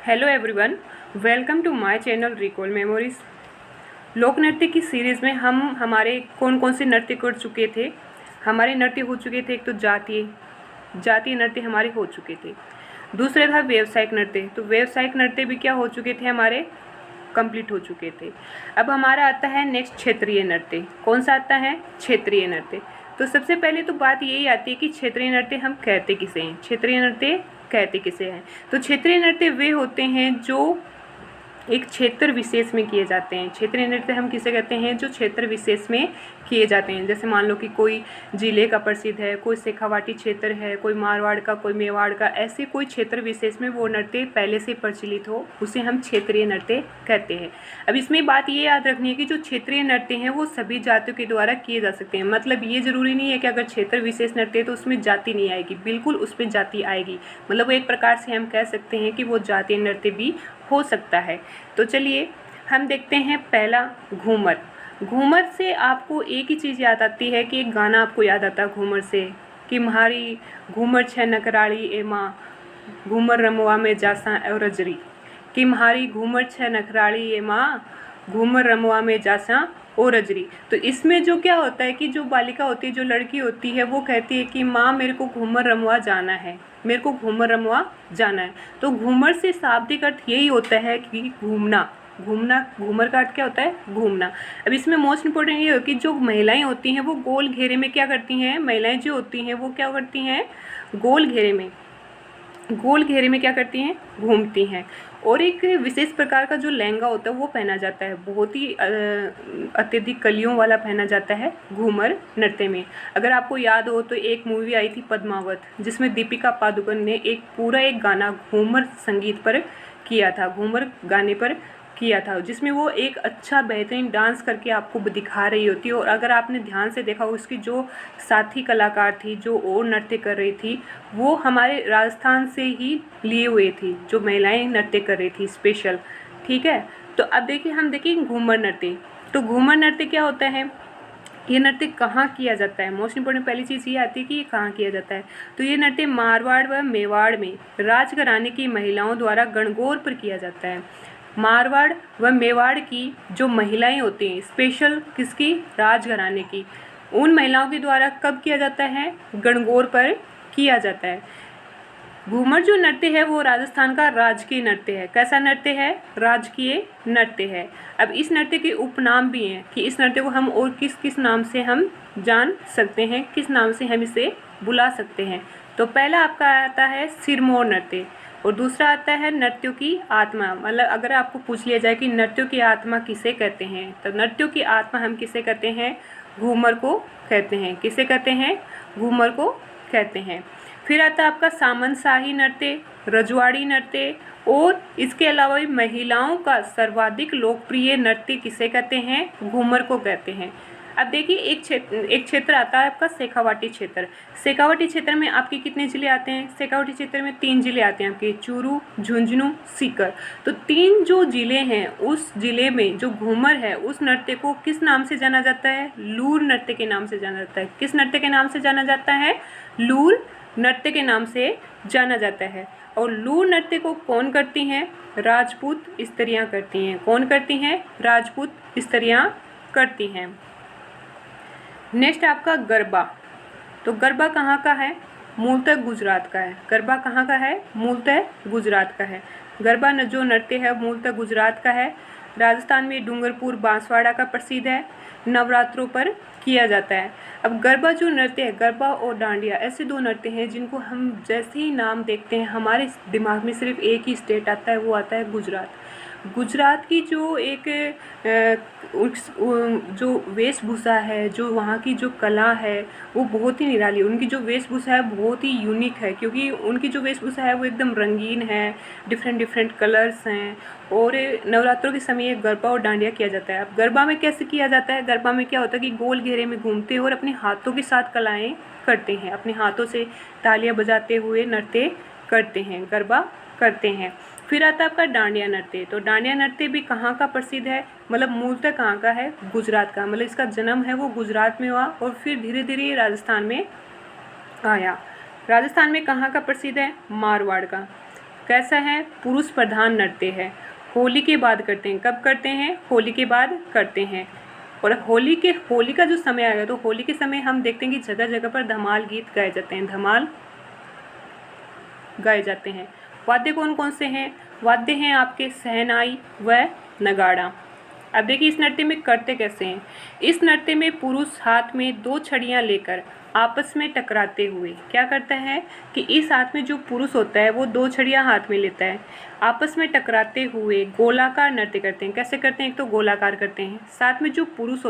Hello everyone, welcome to my channel recall memories. लोक नृत्य की सीरीज़ में हम हमारे कौन कौन से नृत्य कर चुके थे। हमारे नृत्य हो चुके थे, एक तो जातीय नृत्य हमारे हो चुके थे। दूसरा था व्यावसायिक नृत्य, तो व्यावसायिक नृत्य भी क्या हो चुके थे, हमारे कंप्लीट हो चुके थे। अब हमारा आता है नेक्स्ट क्षेत्रीय नृत्य। कौन सा आता है? क्षेत्रीय नृत्य। तो सबसे पहले तो बात यही आती है कि क्षेत्रीय नृत्य हम कहते किसे हैं, क्षेत्रीय नृत्य कहते किसे हैं। तो क्षेत्रीय नृत्य वे होते हैं जो एक क्षेत्र विशेष में किए जाते हैं। क्षेत्रीय नृत्य हम किसे कहते हैं? जो क्षेत्र विशेष में किए जाते हैं। जैसे मान लो कि कोई जिले का प्रसिद्ध है, कोई शेखावाटी क्षेत्र है, कोई मारवाड़ का, कोई मेवाड़ का, ऐसे कोई क्षेत्र विशेष में वो नृत्य पहले से प्रचलित हो, उसे हम क्षेत्रीय नृत्य कहते हैं। अब इसमें बात ये याद रखनी है कि जो क्षेत्रीय नृत्य हैं वो सभी जातियों के द्वारा किए जा सकते हैं। मतलब ये जरूरी नहीं है कि अगर क्षेत्र विशेष नृत्य है तो उसमें जाति नहीं आएगी, बिल्कुल उसमें जाति आएगी। मतलब एक प्रकार से हम कह सकते हैं कि वो जातीय नृत्य भी हो सकता है। तो चलिए हम देखते हैं पहला घूमर। घूमर से आपको एक ही चीज़ याद आती है कि एक गाना आपको याद आता है घूमर से, कि म्हारी घूमर छ नकराड़ी ए माँ, घूमर रमवा में जासा और रजरी। कि म्हारी घूमर छ नखराड़ी ए माँ, घूमर रमवा में जासा और रजरी। तो इसमें जो क्या होता है कि जो बालिका होती है, जो लड़की होती है, वो कहती है कि माँ मेरे को घूमर रमवा जाना है, मेरे को घूमर रमवा जाना है। तो घूमर से शाब्दिक अर्थ यही होता है कि घूमना। घूमर का अर्थ क्या होता है? घूमना। अब इसमें मोस्ट इम्पोर्टेंट ये हो कि जो महिलाएं होती हैं वो गोल घेरे में क्या करती हैं, महिलाएं जो होती हैं वो क्या करती हैं, गोल घेरे में क्या करती हैं, घूमती हैं। और एक विशेष प्रकार का जो लहंगा होता है वो पहना जाता है, बहुत ही अत्यधिक कलियों वाला पहना जाता है घूमर नृत्य में। अगर आपको याद हो तो एक मूवी आई थी पद्मावत, जिसमें दीपिका पादुकोण ने एक गाना घूमर संगीत पर किया था, घूमर गाने पर किया था, जिसमें वो एक अच्छा बेहतरीन डांस करके आपको दिखा रही होती है। और अगर आपने ध्यान से देखा, उसकी जो साथी कलाकार थी, जो और नृत्य कर रही थी, वो हमारे राजस्थान से ही लिए हुए थी, जो महिलाएं नृत्य कर रही थी स्पेशल। ठीक है, तो अब देखिए हम देखें घूमर नृत्य। तो घूमर नृत्य क्या होता है, ये नृत्य कहाँ किया जाता है? मोस्ट इम्पोर्टेंट पहली चीज़ ये आती है कि ये कहाँ किया जाता है। तो ये नृत्य मारवाड़ व मेवाड़ में राजघराने की महिलाओं द्वारा गणगौर पर किया जाता है। मारवाड़ व मेवाड़ की जो महिलाएं होती हैं, स्पेशल किसकी? राजघराने की, उन महिलाओं के द्वारा कब किया जाता है? गणगौर पर किया जाता है। घूमर जो नृत्य है वो राजस्थान का राजकीय नृत्य है। कैसा नृत्य है? राजकीय नृत्य है। अब इस नृत्य के उपनाम भी हैं कि इस नृत्य को हम और किस किस नाम से हम जान सकते हैं, किस नाम से हम इसे बुला सकते हैं। तो पहला आपका आता है सिरमौर नृत्य, और दूसरा आता है नृत्यों की आत्मा। मतलब अगर आपको पूछ लिया जाए कि नृत्यों की आत्मा किसे कहते हैं, तो नृत्यों की आत्मा हम किसे कहते हैं? घूमर को कहते हैं। किसे कहते हैं? घूमर को कहते हैं। फिर आता है आपका सामंत शाही नृत्य, रजवाड़ी नृत्य, और इसके अलावा भी महिलाओं का सर्वाधिक लोकप्रिय नृत्य किसे कहते हैं? घूमर को कहते हैं। अब देखिए एक क्षेत्र आता है आपका शेखावाटी क्षेत्र। शेखावाटी क्षेत्र में आपके कितने जिले आते हैं? शेखावाटी क्षेत्र में 3 जिले आते हैं आपके, चूरू, झुंझुनू, सीकर। तो 3 जो जिले हैं, उस जिले में जो घूमर है उस नृत्य को किस नाम से जाना जाता है? लूर नृत्य के नाम से जाना जाता है। किस नृत्य के नाम से जाना जाता है? लूर नृत्य के नाम से जाना जाता है। और लूर नृत्य को कौन करती हैं? राजपूत स्त्रियां करती हैं। कौन करती हैं? राजपूत स्त्रियां करती हैं। नेक्स्ट आपका गरबा। तो गरबा कहाँ का है? मूलतः गुजरात का है। गरबा कहाँ का है? मूलतः गुजरात का है। गरबा जो नृत्य है मूलतः गुजरात का है। राजस्थान में डूंगरपुर, बांसवाड़ा का प्रसिद्ध है, नवरात्रों पर किया जाता है। अब गरबा जो नृत्य है, गरबा और डांडिया, ऐसे 2 नृत्य हैं जिनको हम जैसे ही नाम देखते हैं हमारे दिमाग में सिर्फ एक ही स्टेट आता है, वो आता है गुजरात। गुजरात की जो एक जो वेशभूषा है, जो वहाँ की जो कला है, वो बहुत ही निराली। उनकी जो वेशभूषा है बहुत ही यूनिक है, क्योंकि उनकी जो वेशभूषा है वो एकदम रंगीन है, डिफरेंट कलर्स हैं। और नवरात्रों के समय ये गरबा और डांडिया किया जाता है। अब गरबा में कैसे किया जाता है? गरबा में क्या होता है कि गोल घेरे में घूमते हैं और अपने हाथों के साथ कलाएँ करते हैं, अपने हाथों से तालियाँ बजाते हुए नृत्य करते हैं, गरबा करते हैं। फिर आता है आपका डांडिया नृत्य। तो डांडिया नृत्य भी कहाँ का प्रसिद्ध है? मतलब मूलतः कहाँ का है? गुजरात का। मतलब इसका जन्म है वो गुजरात में हुआ और फिर धीरे धीरे राजस्थान में आया। राजस्थान में कहाँ का प्रसिद्ध है? मारवाड़ का। कैसा है, पुरुष प्रधान नृत्य है। होली के बाद करते हैं, कब करते हैं, होली के बाद करते हैं। और होली का जो समय आएगा तो होली के समय हम देखते हैं कि जगह जगह पर धमाल गीत गाए जाते हैं, धमाल गाए जाते हैं। वाद्य कौन कौन से हैं, वाद्य हैं आपके शहनाई व नगाड़ा। अब देखिए इस नृत्य में करते कैसे हैं। इस नृत्य में पुरुष हाथ में 2 छड़ियाँ लेकर आपस में टकराते हुए क्या करता है कि इस हाथ में जो पुरुष होता है वो 2 छड़ियाँ हाथ में लेता है, आपस में टकराते हुए गोलाकार नृत्य करते हैं। कैसे करते हैं, एक तो गोलाकार करते हैं, साथ में जो पुरुष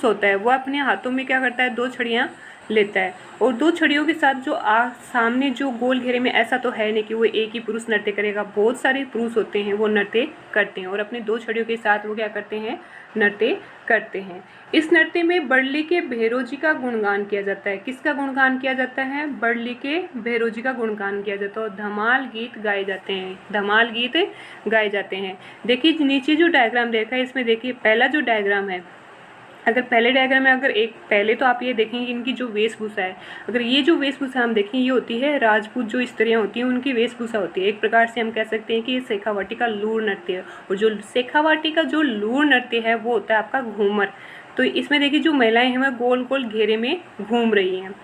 होता है वो अपने हाथों में क्या करता है, 2 छड़ियाँ लेता है और 2 छड़ियों के साथ जो सामने जो गोल घेरे में, ऐसा तो है नहीं कि वो एक ही पुरुष नृत्य करेगा, बहुत सारे पुरुष होते हैं वो नृत्य करते हैं और अपने 2 छड़ियों के साथ वो क्या करते हैं, नृत्य करते हैं। इस नृत्य में बरली के भैरोजी का गुणगान किया जाता है। किसका गुणगान किया जाता है, बरली के भैरोजी का गुणगान किया जाता है और धमाल गीत गाए जाते हैं, धमाल गीत गाए जाते हैं। देखिए नीचे जो डायग्राम देखा है इसमें देखिए पहला जो डायग्राम है, अगर पहले डायग्राम में पहले तो आप ये देखेंगे इनकी जो वेशभूषा है, अगर ये जो वेशभूषा हम देखें ये होती है राजपूत जो स्त्रियाँ होती हैं उनकी वेशभूषा होती है। एक प्रकार से हम कह सकते हैं कि ये शेखावाटी का लूर नृत्य है और जो शेखावाटी का जो लूर नृत्य है वो होता है आपका घूमर। तो इसमें देखिए जो महिलाएं हैं वह गोल गोल घेरे में घूम रही हैं।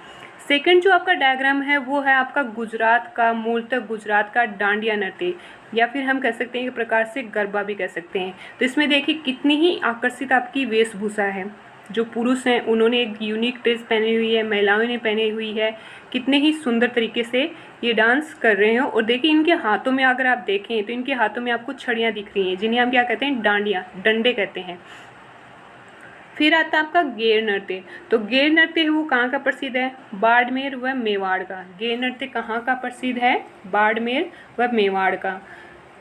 सेकंड जो आपका डायग्राम है वो है आपका गुजरात का, मूलतः गुजरात का डांडिया नृत्य, या फिर हम कह सकते हैं एक प्रकार से गरबा भी कह सकते हैं। तो इसमें देखिए कितनी ही आकर्षित आपकी वेशभूषा है, जो पुरुष हैं उन्होंने एक यूनिक ड्रेस पहनी हुई है, महिलाओं ने पहनी हुई है, कितने ही सुंदर तरीके से ये डांस कर रहे हैं। और देखिए इनके हाथों में अगर आप देखें तो इनके हाथों में आपको छड़ियाँ दिख रही हैं जिन्हें हम क्या कहते हैं, डांडिया, डंडे कहते हैं। फिर आता है आपका गेर नृत्य। तो गेर नृत्य है वो कहाँ का प्रसिद्ध है, बाड़मेर व मेवाड़ का। गेर नृत्य कहाँ का प्रसिद्ध है, बाड़मेर व मेवाड़ का।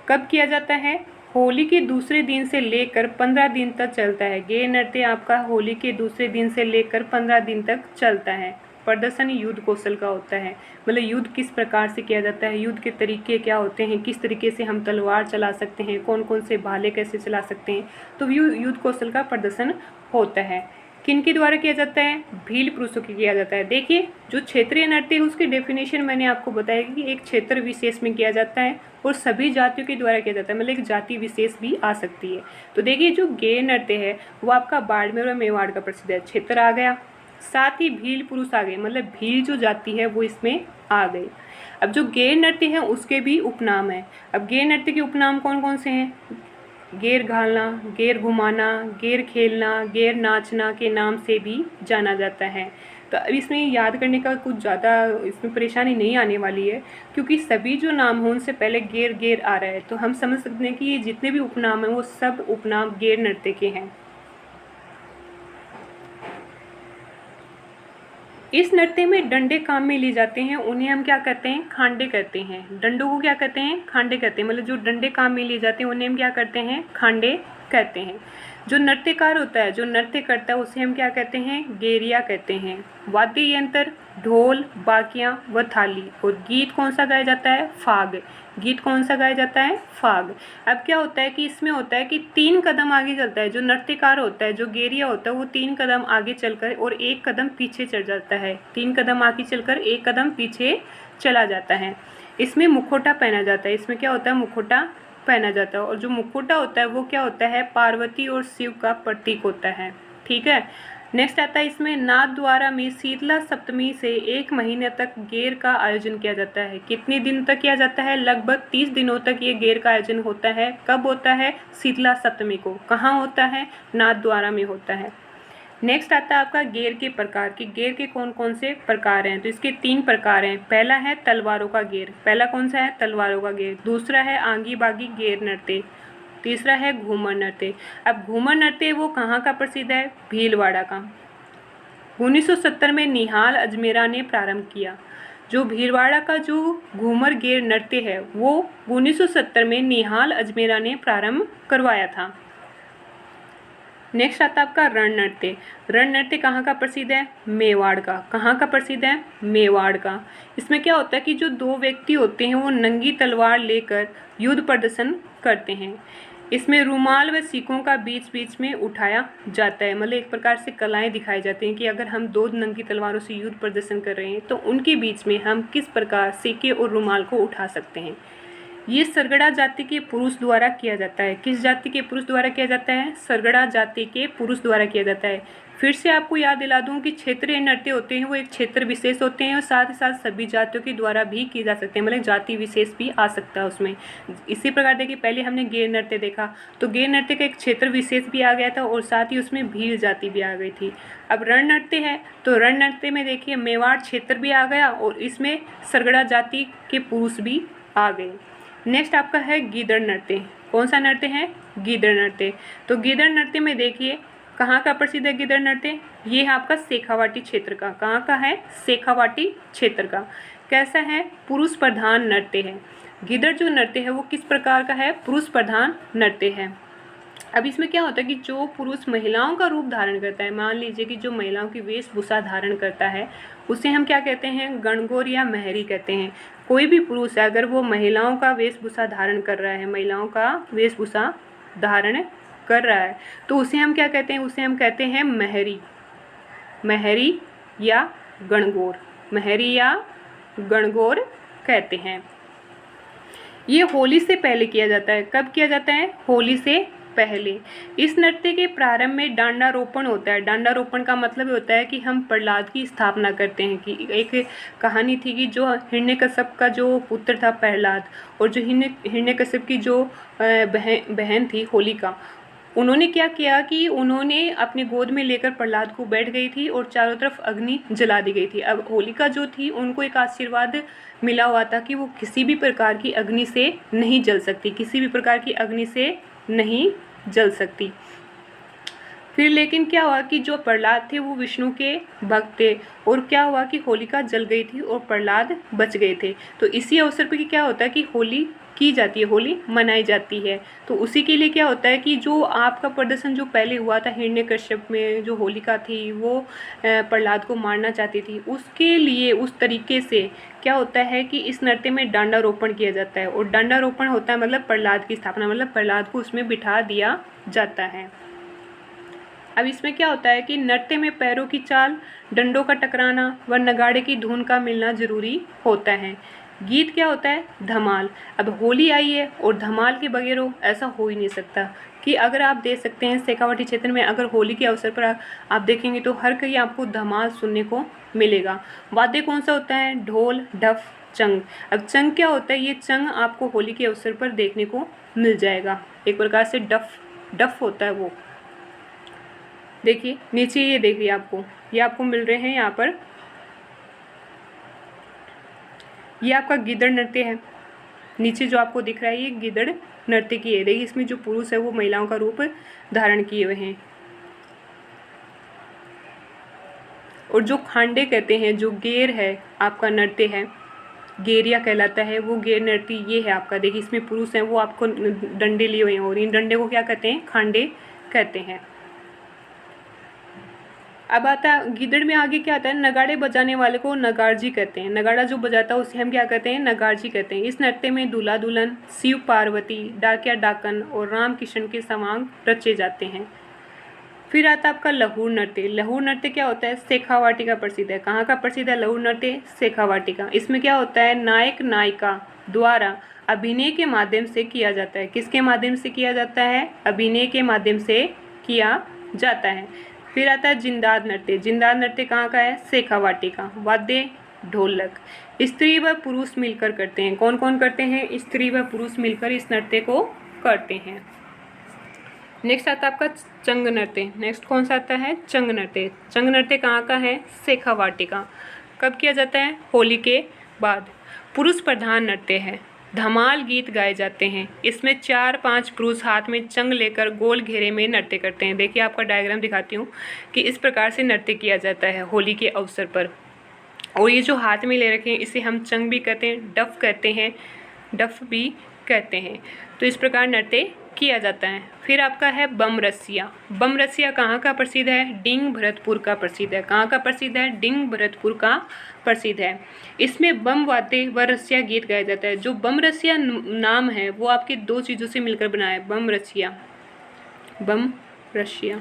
कब किया जाता है, होली के दूसरे दिन से लेकर 15 दिन तक चलता है। गेर नृत्य आपका होली के दूसरे दिन से लेकर 15 दिन तक चलता है। प्रदर्शन युद्ध कौशल का होता है, मतलब युद्ध किस प्रकार से किया जाता है, युद्ध के तरीके क्या होते हैं, किस तरीके से हम तलवार चला सकते हैं, कौन कौन से भाले कैसे चला सकते हैं, तो युद्ध कौशल का प्रदर्शन होता है। किनके द्वारा किया जाता है, भील पुरुषों की किया जाता है। देखिए जो क्षेत्रीय नृत्य है उसकी डेफिनेशन मैंने आपको बताया कि एक क्षेत्र विशेष में किया जाता है और सभी जातियों के द्वारा किया जाता है, मतलब एक जाति विशेष भी आ सकती है। तो देखिए जो गेर नृत्य है वो आपका बाड़मेर और मेवाड़ का प्रसिद्ध है, क्षेत्र आ गया, साथ ही भील पुरुष आ गए, मतलब भील जो जाति है वो इसमें आ गई। अब जो गेर नृत्य है उसके भी उपनाम है। अब गेर नृत्य के उपनाम कौन कौन से हैं, गेर घालना, गेर घुमाना, गेर खेलना, गेर नाचना के नाम से भी जाना जाता है। तो अब इसमें याद करने का कुछ ज़्यादा इसमें परेशानी नहीं आने वाली है क्योंकि सभी जो नाम हों उनसे पहले गेर गेर आ रहा है, तो हम समझ सकते हैं कि ये जितने भी उपनाम हैं वो सब उपनाम गेर नृत्य के हैं। इस नृत्य में डंडे काम में लिए जाते हैं, उन्हें हम क्या कहते हैं, खांडे कहते हैं। डंडों को क्या कहते हैं, खांडे कहते हैं, मतलब जो डंडे काम में लिए जाते हैं उन्हें हम क्या कहते हैं, खांडे कहते हैं। जो नृत्यकार होता है, जो नृत्य करता है उसे हम क्या कहते हैं, गेरिया कहते हैं। वाद्य यंत्र ढोल, बाकियां व थाली। और गीत कौन सा गाया जाता है, फाग। गीत कौन सा गाया जाता है, फाग। अब क्या होता है कि इसमें होता है कि 3 कदम आगे चलता है, जो नृत्यकार होता है, जो गेरिया होता है वो 3 कदम आगे चलकर और 1 कदम पीछे चल जाता है। 3 कदम आगे चलकर 1 कदम पीछे चला जाता है। इसमें मुखौटा पहना जाता है, इसमें क्या होता है, मुखौटा पहना जाता है। और जो मुखौटा होता है वो क्या होता है, पार्वती और शिव का प्रतीक होता है। ठीक है, नेक्स्ट आता है इसमें नाथद्वारा में शीतला सप्तमी से 1 महीने तक गेर का आयोजन किया जाता है। कितने दिन तक किया जाता है, लगभग 30 दिनों तक ये गेर का आयोजन होता है। कब होता है, शीतला सप्तमी को। कहाँ होता है, नाथद्वारा में होता है। नेक्स्ट आता है आपका गेर के प्रकार की। गेर के कौन कौन से प्रकार हैं, तो इसके 3 प्रकार हैं। पहला है तलवारों का गेर, पहला कौन सा है, तलवारों का गेर। दूसरा है आंगी बागी गेर नृत्य। तीसरा है घूमर नृत्य। अब घूमर नृत्य वो कहाँ का प्रसिद्ध है, भीलवाड़ा का। 1970 में निहाल अजमेरा ने प्रारंभ किया। जो भीलवाड़ा का जो घूमर गेर नृत्य है वो 1970 में निहाल अजमेरा ने प्रारंभ करवाया था। नेक्स्ट आता है आपका रण नृत्य। रण नृत्य कहाँ का प्रसिद्ध है, मेवाड़ का। कहाँ का प्रसिद्ध है, मेवाड़ का। इसमें क्या होता है कि जो 2 व्यक्ति होते हैं वो नंगी तलवार लेकर युद्ध प्रदर्शन करते हैं। इसमें रुमाल व सिक्कों का बीच बीच में उठाया जाता है, मतलब एक प्रकार से कलाएं दिखाई जाती हैं कि अगर हम दो नंगी तलवारों से युद्ध प्रदर्शन कर रहे हैं तो उनके बीच में हम किस प्रकार सिक्के और रुमाल को उठा सकते हैं। ये सरगड़ा जाति के पुरुष द्वारा किया जाता है। किस जाति के पुरुष द्वारा किया जाता है? सरगड़ा जाति के पुरुष द्वारा किया जाता है। फिर से आपको याद दिला दूं कि क्षेत्रीय नृत्य होते हैं वो एक क्षेत्र विशेष होते हैं और साथ ही साथ सभी जातियों के द्वारा भी किए जा सकते हैं, मतलब जाति विशेष भी आ सकता है उसमें। इसी प्रकार देखिए, पहले हमने गेर नृत्य देखा तो गेर नृत्य का एक क्षेत्र विशेष भी आ गया था और साथ ही उसमें भील जाति भी आ गई थी। अब रण नृत्य है तो रण नृत्य में देखिए मेवाड़ क्षेत्र भी आ गया और इसमें सरगड़ा जाति के पुरुष भी आ गए। नेक्स्ट आपका है गीदड़ नृत्य। कौन सा नृत्य है? गीदड़ नृत्य। तो गीदड़ नृत्य में देखिए कहाँ का प्रसिद्ध है गीदड़ नृत्य? ये है आपका शेखावाटी क्षेत्र का। कहाँ का है? शेखावाटी क्षेत्र का। कैसा है? पुरुष प्रधान नृत्य है। गीदड़ जो नृत्य है वो किस प्रकार का है? पुरुष प्रधान नृत्य है। अब इसमें क्या होता है कि जो पुरुष महिलाओं का रूप धारण करता है, मान लीजिए कि जो महिलाओं की वेशभूषा धारण करता है उसे हम क्या कहते हैं? गणगौर या महरी कहते हैं। कोई भी पुरुष है अगर वो महिलाओं का वेशभूषा धारण कर रहा है, महिलाओं का वेशभूषा धारण कर रहा है तो उसे हम क्या कहते हैं? उसे हम कहते हैं महरी, महरी या गणगौर, महरी या गणगौर कहते हैं। ये होली से पहले किया जाता है। कब किया जाता है? होली से पहले। इस नृत्य के प्रारंभ में डांडारोपण होता है। डांडारोपण का मतलब होता है कि हम प्रहलाद की स्थापना करते हैं। कि एक कहानी थी कि जो हिरण्यकश्यप का जो पुत्र था प्रहलाद और जो हिरण्यकश्यप की जो बहन थी होलिका, उन्होंने क्या किया कि उन्होंने अपनी गोद में लेकर प्रहलाद को बैठ गई थी और चारों तरफ अग्नि जला दी गई थी। अब होलिका जो थी उनको एक आशीर्वाद मिला हुआ था कि वो किसी भी प्रकार की अग्नि से नहीं जल सकती, किसी भी प्रकार की अग्नि से नहीं जल सकती। फिर लेकिन क्या हुआ कि जो प्रहलाद थे वो विष्णु के भक्त थे और क्या हुआ कि होलिका जल गई थी और प्रहलाद बच गए थे। तो इसी अवसर पर क्या होता है कि होली की जाती है, होली मनाई जाती है। तो उसी के लिए क्या होता है कि जो आपका प्रदर्शन जो पहले हुआ था हिरण्यकश्यप में, जो होलिका थी वो प्रहलाद को मारना चाहती थी, उसके लिए उस तरीके से क्या होता है कि इस नृत्य में डांडारोपण किया जाता है। और डांडारोपण होता है मतलब प्रहलाद की स्थापना, मतलब प्रहलाद को उसमें बिठा दिया जाता है। अब इसमें क्या होता है कि नृत्य में पैरों की चाल, डंडों का टकराना व नगाड़े की धुन का मिलना जरूरी होता है। गीत क्या होता है? धमाल। अब होली आई है और धमाल के बगैर ऐसा हो ही नहीं सकता। कि अगर आप देख सकते हैं शेखावाटी क्षेत्र में अगर होली के अवसर पर आप देखेंगे तो हर कहीं आपको धमाल सुनने को मिलेगा। वाद्य कौन सा होता है? ढोल, ढफ, चंग। अब चंग क्या होता है? ये चंग आपको होली के अवसर पर देखने को मिल जाएगा। एक प्रकार से डफ होता है वो। देखिए नीचे ये देखिए ये आपको मिल रहे हैं यहाँ पर। ये आपका गीदड़ नृत्य है। नीचे जो आपको दिख रहा है ये गीदड़ नृत्य की है। देखिए इसमें जो पुरुष है वो महिलाओं का रूप धारण किए हुए हैं। और जो खांडे कहते हैं, जो गेर है आपका नृत्य है, गेरिया कहलाता है, वो गेर नृत्य ये है आपका। देखिए इसमें पुरुष हैं वो आपको डंडे लिए हुए हैं और इन डंडे को क्या कहते हैं? खांडे कहते हैं। अब आता है गीदड़ में आगे क्या आता है? नगाड़े बजाने वाले को नगारजी कहते हैं। नगाड़ा जो बजाता है उसे हम क्या कहते हैं? नगारजी कहते हैं। इस नृत्य में दूल्हा दुल्हन, शिव पार्वती, डाकिया डाकन और राम किशन के समांग रचे जाते हैं। फिर आता है आपका लहूर नृत्य। लहूर नृत्य क्या होता है? शेखावाटी का प्रसिद्ध है। कहाँ का प्रसिद्ध है लहूर नृत्य? शेखावाटी का। इसमें क्या होता है? नायक नायिका द्वारा अभिनय के माध्यम से किया जाता है। किसके माध्यम से किया जाता है? अभिनय के माध्यम से किया जाता है। फिर आता है जिंदाद नृत्य। जिंदाद नृत्य कहाँ का है? शेखावाटी का। वाद्य ढोलक। स्त्री व पुरुष मिलकर करते हैं। कौन कौन करते हैं? स्त्री व पुरुष मिलकर इस नृत्य को करते हैं। नेक्स्ट आता है आपका चंग नृत्य। नेक्स्ट कौन सा आता है? चंग नृत्य। चंग नृत्य कहाँ का है? शेखावाटी का। कब किया जाता है? होली के बाद। पुरुष प्रधान नृत्य है। धमाल गीत गाए जाते हैं। इसमें 4-5 पुरुष हाथ में चंग लेकर गोल घेरे में नृत्य करते हैं। देखिए आपका डायग्राम दिखाती हूँ कि इस प्रकार से नृत्य किया जाता है होली के अवसर पर। और ये जो हाथ में ले रखे हैं इसे हम चंग भी कहते हैं, डफ कहते हैं, डफ भी कहते हैं। तो इस प्रकार नृत्य किया जाता है। फिर आपका है बम रसिया। बम रसिया कहाँ का प्रसिद्ध है? डिंग भरतपुर का प्रसिद्ध है। कहाँ का प्रसिद्ध है? डिंग भरतपुर का प्रसिद्ध है। इसमें बम वाद्य व रसिया गीत गाया जाता है। जो बम रसिया नाम है वो आपके दो चीज़ों से मिलकर बना है, बम रसिया, बम रसिया।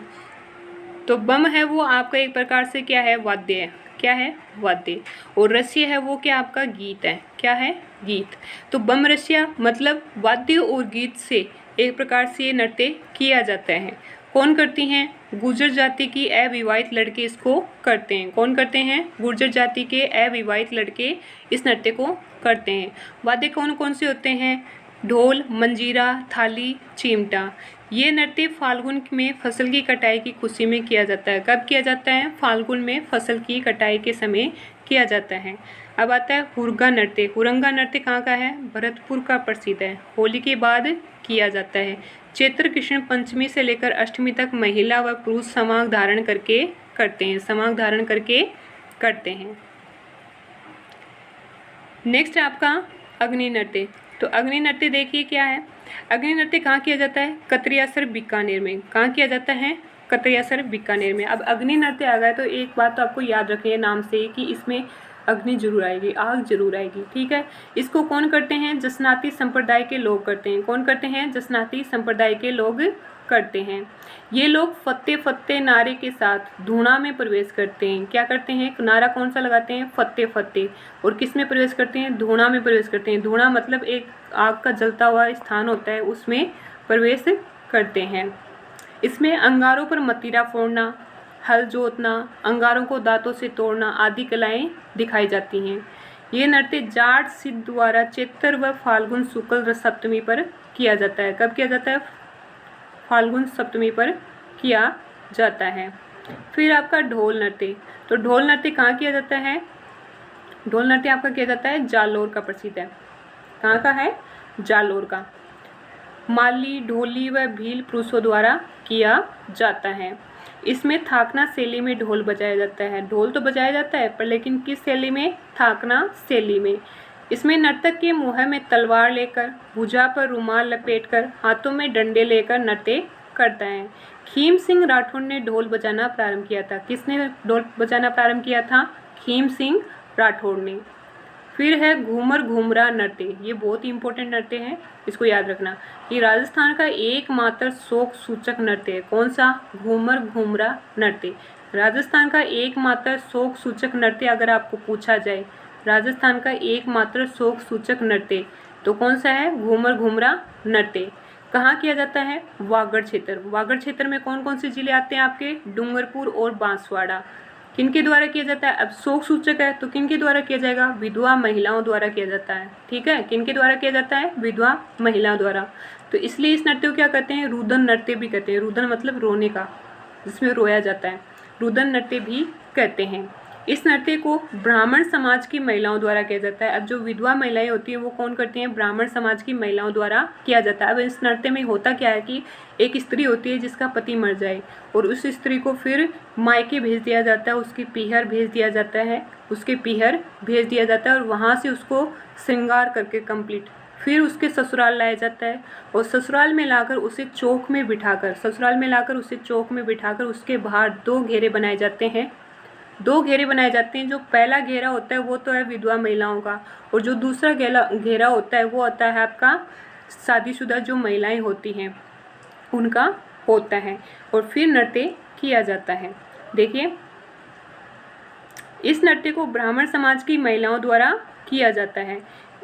तो बम है वो आपका एक प्रकार से क्या है? वाद्य है। क्या है? वाद्य। और रसिया है वो क्या? आपका गीत है। क्या है? गीत। तो बम रसिया मतलब वाद्य और गीत से एक प्रकार से ये नृत्य किया जाता है। कौन करती हैं? गुर्जर जाति की अविवाहित लड़के इसको करते हैं। कौन करते हैं? गुर्जर जाति के अविवाहित लड़के इस नृत्य को करते हैं। वाद्य कौन कौन से होते हैं? ढोल, मंजीरा, थाली, चिमटा। ये नृत्य फाल्गुन में फसल की कटाई की खुशी में किया जाता है। कब किया जाता है? फाल्गुन में फसल की कटाई के समय किया जाता है। अब आता है हुरगा नृत्य। हुरंगा नृत्य कहाँ का है? भरतपुर का प्रसिद्ध है। होली के बाद किया जाता है। चैत्र कृष्ण पंचमी से लेकर अष्टमी तक महिला व पुरुष समांग धारण करके करते हैं। समांग धारण करके करते हैं। नेक्स्ट आपका अग्नि नृत्य। तो अग्नि नृत्य देखिए क्या है। अग्नि नृत्य कहाँ किया जाता है? कतरियासर बीकानेर में। कहाँ किया जाता है? कतरियासर बीकानेर में। अब अग्नि नृत्य आ गया तो एक बात तो आपको याद रखनी है नाम से कि इसमें अग्नि जरूर आएगी, आग जरूर आएगी, ठीक है। इसको कौन करते हैं? जसनाती संप्रदाय के लोग करते हैं। कौन करते हैं? जसनाती संप्रदाय के लोग करते हैं। ये लोग फत्ते फत्ते नारे के साथ धूणा में प्रवेश करते हैं। क्या करते हैं? नारा कौन सा लगाते हैं? फत्ते फत्ते। और किस में प्रवेश करते हैं? धूणा में प्रवेश करते हैं। धूणा मतलब एक आग का जलता हुआ स्थान होता है, उसमें प्रवेश करते हैं। इसमें अंगारों पर मतीरा फोड़ना, हल जोतना, अंगारों को दांतों से तोड़ना आदि कलाएं दिखाई जाती हैं। ये नृत्य जाट सिद्ध द्वारा चैत्र व फाल्गुन शुक्ल सप्तमी पर किया जाता है। कब किया जाता है? फाल्गुन सप्तमी पर किया जाता है। फिर आपका ढोल नृत्य। तो ढोल नृत्य कहाँ किया जाता है? ढोल नृत्य आपका किया जाता है जालोर का प्रसिद्ध है। कहाँ का है? जालोर का। माली, ढोली व भील पुरुषों द्वारा किया जाता है। इसमें थाकना शैली में ढोल बजाया जाता है। ढोल तो बजाया जाता है पर लेकिन किस शैली में? थाकना शैली में। इसमें नर्तक के मुँह में तलवार लेकर, भुजा पर रुमाल लपेटकर, हाथों में डंडे लेकर नृत्य करता है। खीम सिंह राठौड़ ने ढोल बजाना प्रारंभ किया था। किसने ढोल बजाना प्रारंभ किया था? खीम सिंह राठौड़ ने। फिर है घूमर घूमरा नृत्य। ये बहुत ही इंपॉर्टेंट नृत्य है, इसको याद रखना। ये राजस्थान का एकमात्र शोक सूचक नृत्य है। कौन सा? घूमर घूमरा नृत्य। राजस्थान का एकमात्र शोक सूचक नृत्य अगर आपको पूछा जाए, राजस्थान का एकमात्र शोक सूचक नृत्य तो कौन सा है? घूमर घूमरा नृत्य। कहाँ किया जाता है? वागड़ क्षेत्र। वागड़ क्षेत्र में कौन कौन से जिले आते हैं आपके? डूंगरपुर और बांसवाड़ा। किनके द्वारा किया जाता है? अब शोक सूचक है तो किनके द्वारा किया जाएगा? विधवा महिलाओं द्वारा किया जाता है, ठीक है। किनके द्वारा किया जाता है? विधवा महिलाओं द्वारा। तो इसलिए इस नृत्य को क्या कहते हैं? रुदन नृत्य भी कहते हैं। रुदन मतलब रोने का, जिसमें रोया जाता है, रुदन नृत्य भी कहते हैं। इस नृत्य को ब्राह्मण समाज की महिलाओं द्वारा किया जाता है। अब जो विधवा महिलाएं होती हैं वो कौन करती हैं? ब्राह्मण समाज की महिलाओं द्वारा किया जाता है। अब इस नृत्य में होता क्या है कि एक स्त्री होती है जिसका पति मर जाए और उस स्त्री को फिर मायके भेज दिया जाता है, उसके पीहर भेज दिया जाता है, उसके पीहर भेज दिया जाता है और वहाँ से उसको श्रृंगार करके कंप्लीट फिर उसके ससुराल लाया जाता है और ससुराल में लाकर उसे चौक में बिठाकर उसके बाहर दो घेरे बनाए जाते हैं। दो घेरे बनाए जाते हैं। जो पहला घेरा होता है वो तो है विधवा महिलाओं का और जो दूसरा घेरा होता है वो होता है आपका शादीशुदा जो महिलाएं होती हैं उनका होता है और फिर नृत्य किया जाता है। देखिए, इस नृत्य को ब्राह्मण समाज की महिलाओं द्वारा किया जाता है।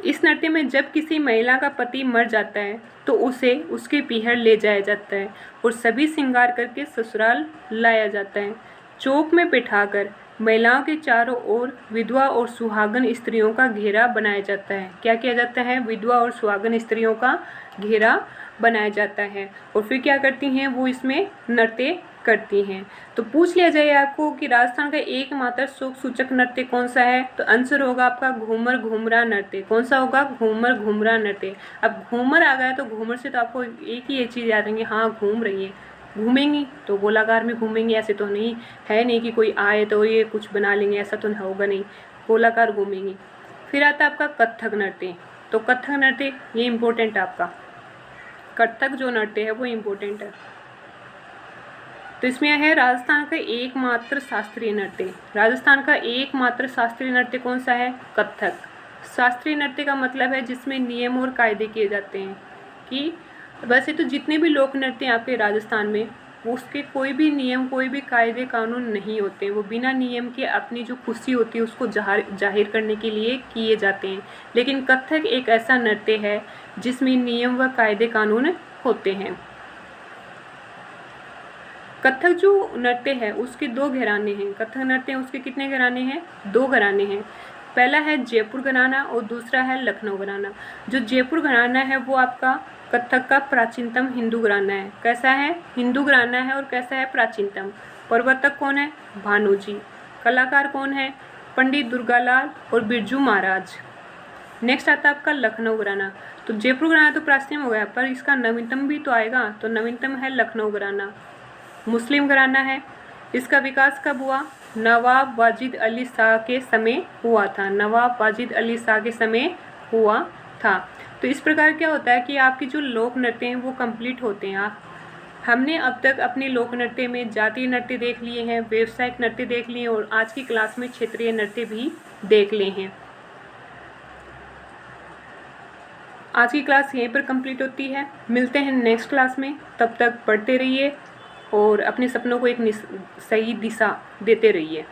इस नृत्य में जब किसी महिला का पति मर जाता है तो उसे उसके पीहर ले जाया जाता है और सभी श्रृंगार करके ससुराल लाया जाता है। चौक में बिठाकर महिलाओं के चारों ओर विधवा और सुहागन स्त्रियों का घेरा बनाया जाता है। क्या किया जाता है? विधवा और सुहागन स्त्रियों का घेरा बनाया जाता है और फिर क्या करती हैं? वो इसमें नृत्य करती हैं। तो पूछ लिया जाए आपको कि राजस्थान का एकमात्र शोक सूचक नृत्य कौन सा है, तो आंसर होगा आपका घूमर घूमरा नृत्य। कौन सा होगा? घूमर घूमरा नृत्य। अब घूमर आ गया तो घूमर से तो आपको एक ही चीज़ याद रहेंगे, हाँ घूम रही है। घूमेंगी तो गोलाकार में घूमेंगे, ऐसे तो नहीं है नहीं कि कोई आए तो ये कुछ बना लेंगे, ऐसा तो होगा नहीं, गोलाकार घूमेंगी। फिर आता है आपका कथक नृत्य। तो कथक नृत्य ये इम्पोर्टेंट आपका कथक जो नृत्य है वो इम्पोर्टेंट है। तो इसमें है राजस्थान का एकमात्र शास्त्रीय नृत्य। राजस्थान का एकमात्र शास्त्रीय नृत्य कौन सा है? कथक। शास्त्रीय नृत्य का मतलब है जिसमें नियम और कायदे किए जाते हैं। कि वैसे तो जितने भी लोक नृत्य हैं आपके राजस्थान में, उसके कोई भी नियम, कोई भी कायदे कानून नहीं होते हैं। वो बिना नियम के अपनी जो खुशी होती है उसको जाहिर करने के लिए किए जाते हैं। लेकिन कथक एक ऐसा नृत्य है जिसमें नियम व कायदे कानून होते हैं। कथक जो नृत्य है उसके 2 घराने हैं। कथक नृत्य उसके कितने घराने हैं? 2 घराने हैं। पहला है जयपुर घराना और दूसरा है लखनऊ घराना। जो जयपुर घराना है वो आपका कथक का प्राचीनतम हिंदू घराना है। कैसा है? हिंदू घराना है। और कैसा है? प्राचीनतम। प्रवर्तक कौन है? भानुजी। कलाकार कौन है? पंडित दुर्गालाल और बिरजू महाराज। नेक्स्ट आता है आपका लखनऊ घराना। तो जयपुर घराना तो प्राचीनतम हो गया, पर इसका नवीनतम भी तो आएगा, तो नवीनतम है लखनऊ घराना। मुस्लिम घराना है। इसका विकास कब हुआ? नवाब वाजिद अली शाह के समय हुआ था। नवाब वाजिद अली शाह के समय हुआ था। तो इस प्रकार क्या होता है कि आपकी जो लोक नृत्य हैं वो कंप्लीट होते हैं। हमने अब तक अपने लोक नृत्य में जातीय नृत्य देख लिए हैं, व्यावसायिक नृत्य देख लिए और आज की क्लास में क्षेत्रीय नृत्य भी देख लिए हैं। आज की क्लास यहीं पर कंप्लीट होती है। मिलते हैं नेक्स्ट क्लास में। तब तक पढ़ते रहिए और अपने सपनों को एक सही दिशा देते रहिए।